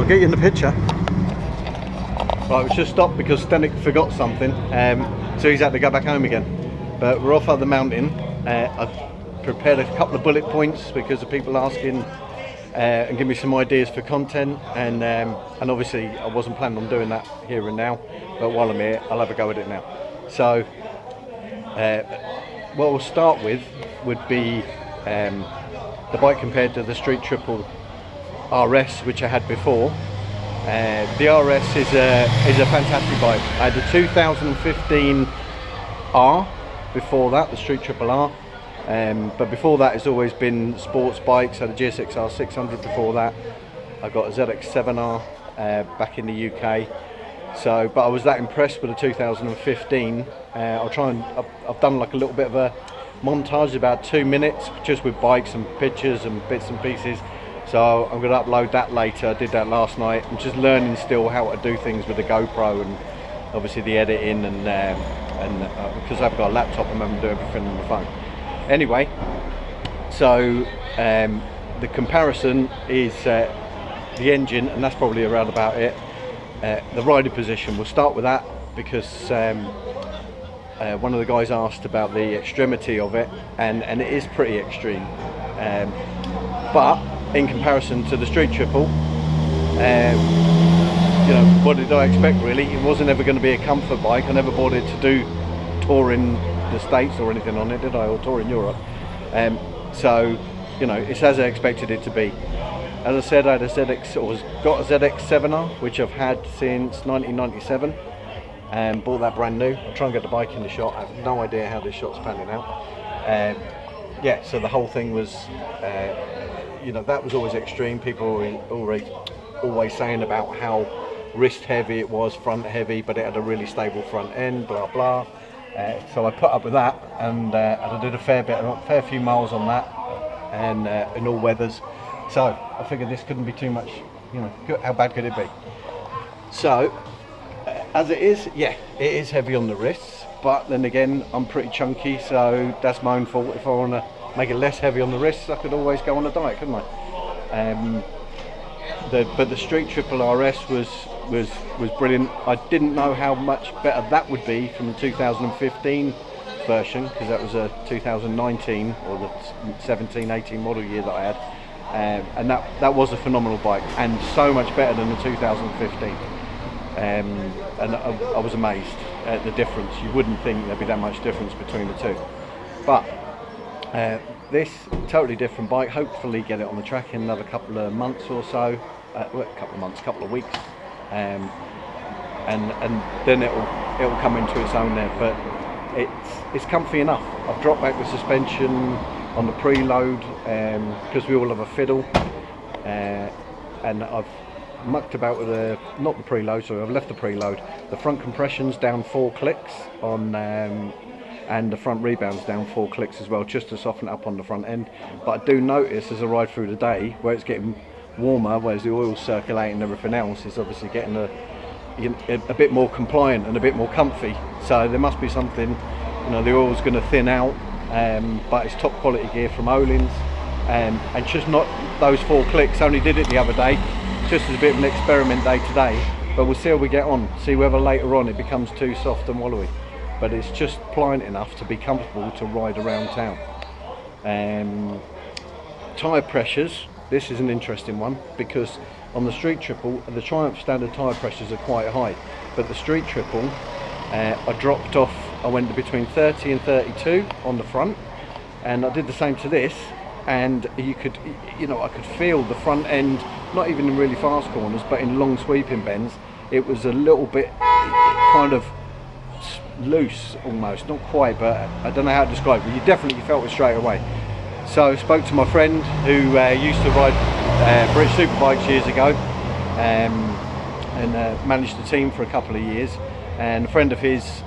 I'll get you in the picture. Right, we just stopped because Stenik forgot something, so he's had to go back home again. But we're off up the mountain. I've prepared a couple of bullet points because of people asking and give me some ideas for content, and obviously I wasn't planning on doing that here and now, but while I'm here I'll have a go at it now. So what we'll start with would be the bike compared to the Street Triple RS which I had before. The RS is a fantastic bike. I had the 2015 R before that, the Street Triple R, but before that it's always been sports bikes. I had a GSX-R 600 before that. I got a ZX-7R back in the UK. So, but I was that impressed with the 2015. I've done like a little bit of a montage, about 2 minutes, just with bikes and pictures and bits and pieces. So I'm going to upload that later. I did that last night. I'm just learning still how to do things with the GoPro and obviously the editing, and because I've got a laptop, I'm having to do everything on the phone. Anyway, so the comparison is the engine, and that's probably around about it. The riding position, we'll start with that because one of the guys asked about the extremity of it, and it is pretty extreme. But in comparison to the Street Triple, you know, what did I expect really? It wasn't ever going to be a comfort bike. I never bought it to do tour in the States or anything on it, did I? Or tour in Europe. So, you know, it's as I expected it to be. As I said, I had a got a ZX-7R, which I've had since 1997, and bought that brand new. I'll try and get the bike in the shot. I have no idea how this shot's panning out. Yeah, so the whole thing was, you know, that was always extreme. People were always saying about how wrist heavy it was, front heavy, but it had a really stable front end, blah blah. So I put up with that, and I did a fair few miles on that, and in all weathers. So I figured this couldn't be too much, you know, how bad could it be? So as it is, yeah, it is heavy on the wrists, but then again, I'm pretty chunky, so that's my own fault. If I want to make it less heavy on the wrists, I could always go on a diet, couldn't I? But the Street Triple RS was brilliant. I didn't know how much better that would be from the 2015 version, because that was a 2019 or the 17-18 model year that I had. And that was a phenomenal bike, and so much better than the 2015. And I was amazed at the difference. You wouldn't think there'd be that much difference between the two. But this totally different bike. Hopefully get it on the track in another couple of months or so. Well, couple of weeks, and then it'll come into its own there. But it's comfy enough. I've dropped back the suspension on the preload because we all have a fiddle, and I've mucked about with not the preload, so I've left the preload. The front compression's down 4 clicks on, and the front rebound's down 4 clicks as well, just to soften it up on the front end. But I do notice as I ride through the day, where it's getting warmer, whereas the oil's circulating and everything else, is obviously getting a bit more compliant and a bit more comfy. So there must be something, you know, the oil's going to thin out. But it's top quality gear from Öhlins, and just not those 4 clicks. Only did it the other day, just as a bit of an experiment day today, but we'll see how we get on, see whether later on it becomes too soft and wallowy. But it's just pliant enough to be comfortable to ride around town. Tyre pressures, this is an interesting one, because on the Street Triple, the Triumph standard tyre pressures are quite high, but the Street Triple, I dropped off, I went between 30 and 32 on the front, and I did the same to this, and you could, you know, I could feel the front end, not even in really fast corners, but in long sweeping bends, it was a little bit kind of loose almost, not quite, but I don't know how to describe it, but you definitely felt it straight away. So I spoke to my friend who used to ride British Superbikes years ago, and managed the team for a couple of years, and a friend of his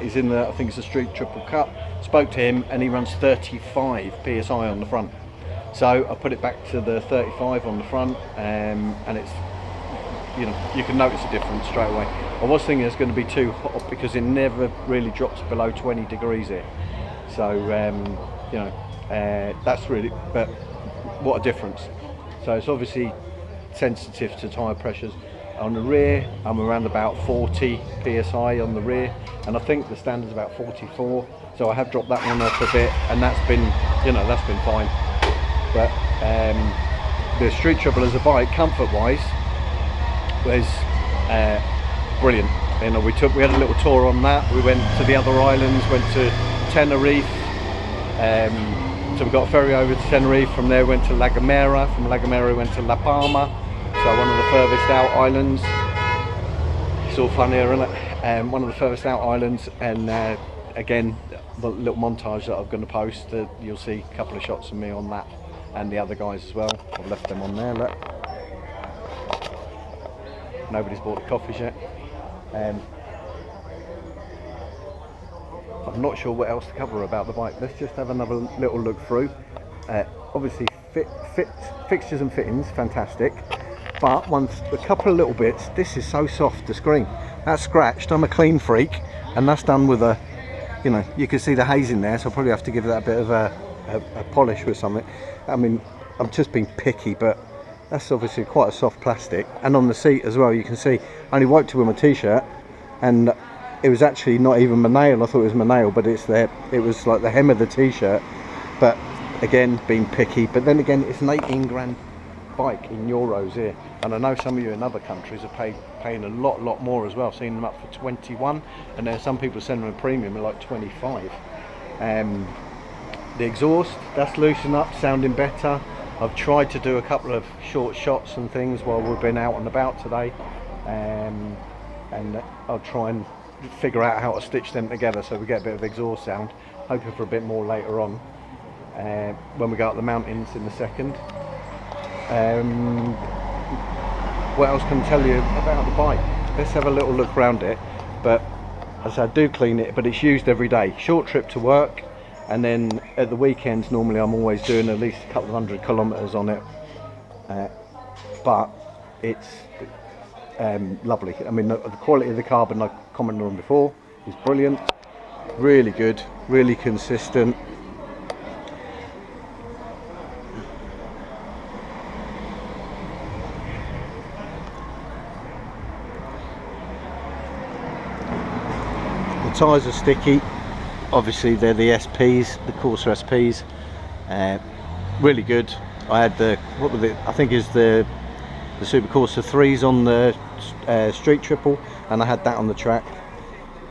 is in the, I think it's the Street Triple Cup. Spoke to him, and he runs 35 psi on the front. So I put it back to the 35 on the front, and it's, you know, you can notice a difference straight away. I was thinking it's going to be too hot because it never really drops below 20 degrees here. So you know, that's really, but what a difference. So it's obviously sensitive to tyre pressures. On the rear, I'm around about 40 psi on the rear, and I think the standard's about 44. So I have dropped that one off a bit, and that's been, you know, that's been fine. But the Street Triple as a bike, comfort-wise, was brilliant. You know, we had a little tour on that. We went to the other islands, went to Tenerife. So we got a ferry over to Tenerife. From there, went to La Gomera. From La Gomera, we went to La Palma. So one of the furthest out islands. It's all fun here, isn't it? One of the furthest out islands, and again, the little montage that I'm going to post. You'll see a couple of shots of me on that, and the other guys as well. I've left them on there. Look, nobody's bought the coffees yet. I'm not sure what else to cover about the bike. Let's just have another little look through. Obviously, fixtures and fittings, fantastic. But a couple of little bits. This is so soft, the screen. That's scratched. I'm a clean freak, and that's done with a, you know, you can see the haze in there. So I'll probably have to give that a bit of a polish with something. I mean, I'm just being picky, but that's obviously quite a soft plastic. And on the seat as well, you can see I only wiped it with my t-shirt, and it was actually not even my nail. I thought it was my nail, but it was like the hem of the t-shirt. But again, being picky. But then again, it's an 18 grand bike in euros here, and I know some of you in other countries are paying a lot more as well. I've seen them up for 21, and there's some people sending them a premium at like 25. The exhaust, that's loosened up, sounding better. I've tried to do a couple of short shots and things while we've been out and about today, and I'll try and figure out how to stitch them together so we get a bit of exhaust sound, hoping for a bit more later on when we go up the mountains in a second. What else can I tell you about the bike? Let's have a little look around it. But as I do clean it, but it's used every day. Short trip to work, and then at the weekends normally I'm always doing at least a couple of 100 kilometers on it. But it's lovely. I mean, the quality of the carbon, like I commented on before, is brilliant. Really good, really consistent. The tyres are sticky. Obviously they're the SPs, the Corsa SPs. Really good. I had I think is the Super Corsa 3s on the Street Triple, and I had that on the track,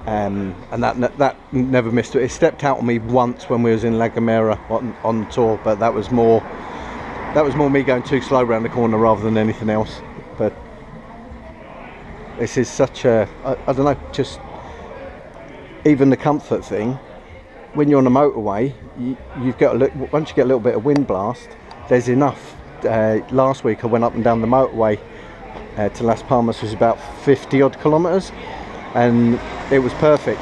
and that never missed it. It stepped out on me once when we was in La Gomera on tour, but that was more me going too slow around the corner rather than anything else. But this is such a, I don't know, just even the comfort thing. When you're on a motorway, you've got once you get a little bit of wind blast, there's enough. Last week I went up and down the motorway to Las Palmas, which was about 50 odd kilometers, and it was perfect.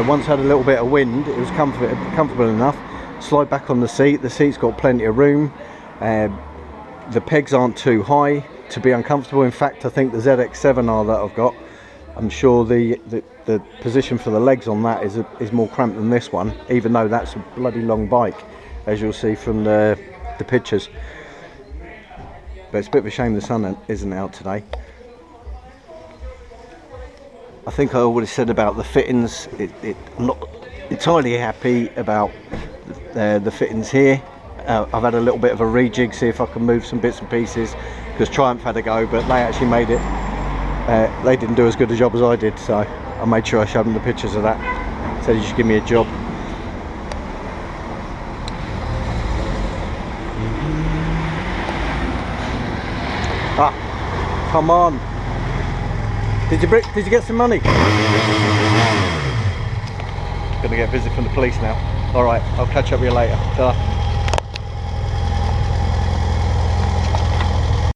Once I had a little bit of wind, it was comfortable enough. Slide back on the seat's got plenty of room. The pegs aren't too high to be uncomfortable. In fact, I think the ZX7R that I've got, I'm sure the position for the legs on that is more cramped than this one, even though that's a bloody long bike, as you'll see from the pictures. But it's a bit of a shame the sun isn't out today. I think I already said about the fittings. I'm not entirely happy about the fittings here. I've had a little bit of a rejig, see if I can move some bits and pieces, because Triumph had a go, but they actually made it. They didn't do as good a job as I did, so I made sure I showed them the pictures of that. Said you should give me a job. Ah, come on! Did you get some money? Gonna get a visit from the police now. All right, I'll catch up with you later. Ta-ra.